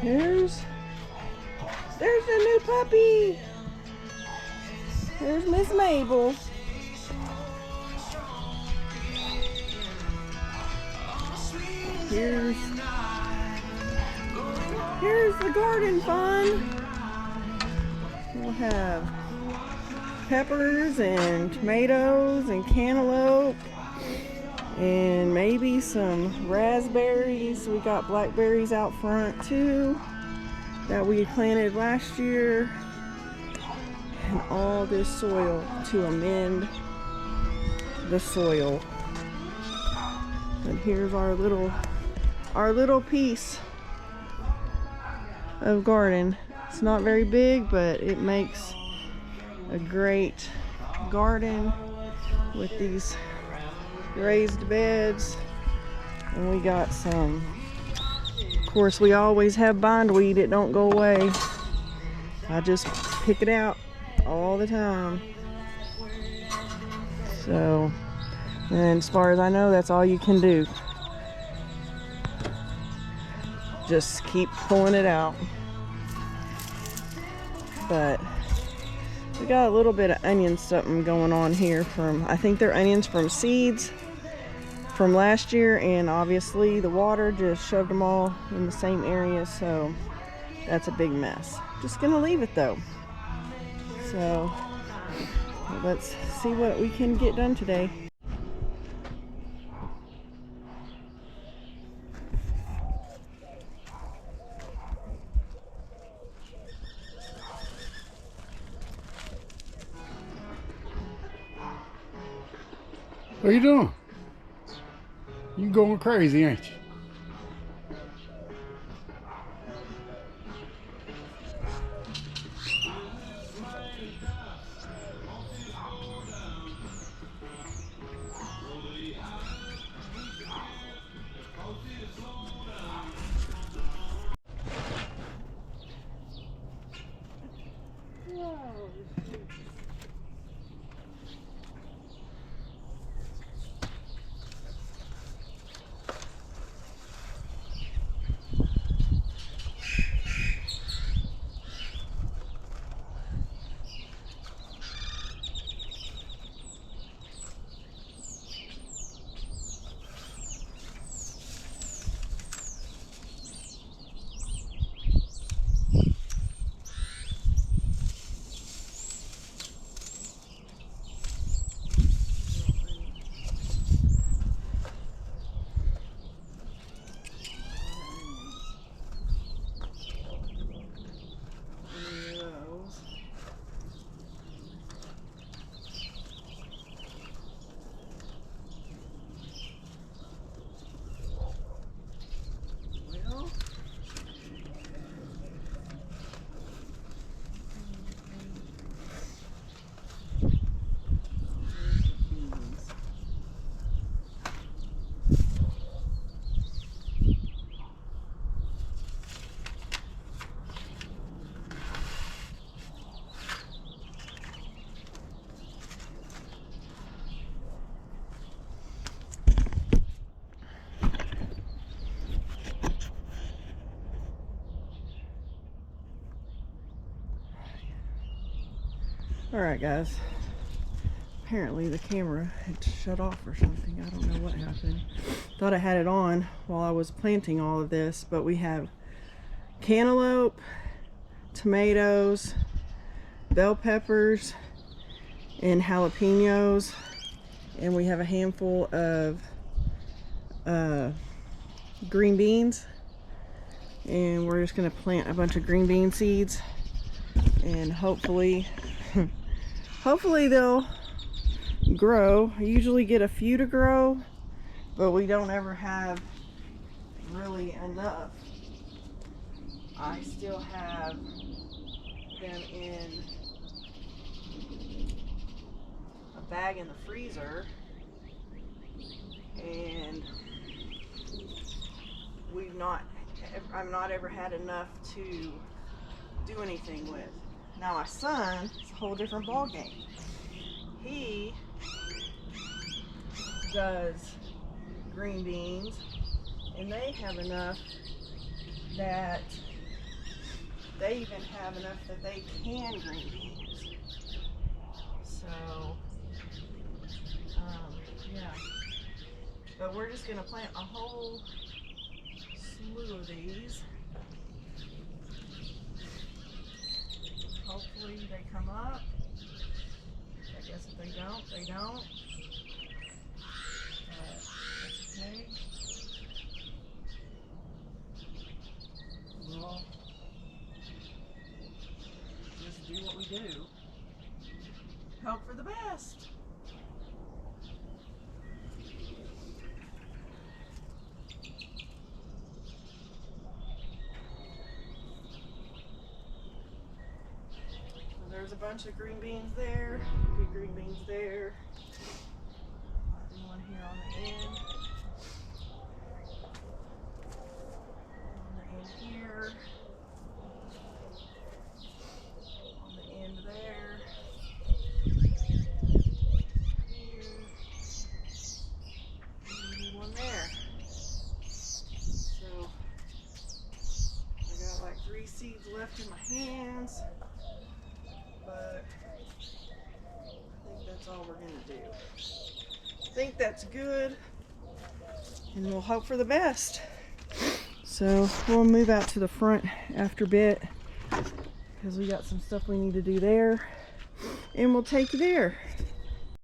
There's the new puppy. There's Miss Mabel. Here's the garden fun. We'll have peppers and tomatoes and cantaloupe and maybe some raspberries. We got blackberries out front too that we planted last year, and all this soil to amend the soil. And here's our little piece of garden. It's not very big, but it makes a great garden with these raised beds. And we got some, of course, we always have bindweed. It don't go away. I just pick it out all the time. So, and as far as I know, that's all you can do. Just keep pulling it out. But we got a little bit of onion something going on here from, I think they're onions from seeds from last year, and obviously the water just shoved them all in the same area, so that's a big mess. Just gonna leave it though. So let's see what we can get done today. What are you doing? You going crazy, ain't you? Alright guys, apparently the camera had shut off or something. I don't know what happened. Thought I had it on while I was planting all of this, but we have cantaloupe, tomatoes, bell peppers, and jalapenos, and we have a handful of green beans, and we're just gonna plant a bunch of green bean seeds, and hopefully they'll grow. I usually get a few to grow, but we don't ever have really enough. I still have them in a bag in the freezer, and I've not ever had enough to do anything with. Now my son, it's a whole different ball game. He does green beans, and they have enough that they even have enough that they can green beans. So, yeah. But we're just gonna plant a whole slew of these. Hopefully they come up. I guess if they don't, they don't. But that's okay. We'll just do what we do. Hope for the best. There's a bunch of green beans there, good green beans there. One here on the end. On the end here. On the end there. Here. And maybe one there. So I got like 3 seeds left in my hands. But I think that's all we're gonna do. I think that's good, and we'll hope for the best. So we'll move out to the front after a bit because we got some stuff we need to do there, and we'll take you there.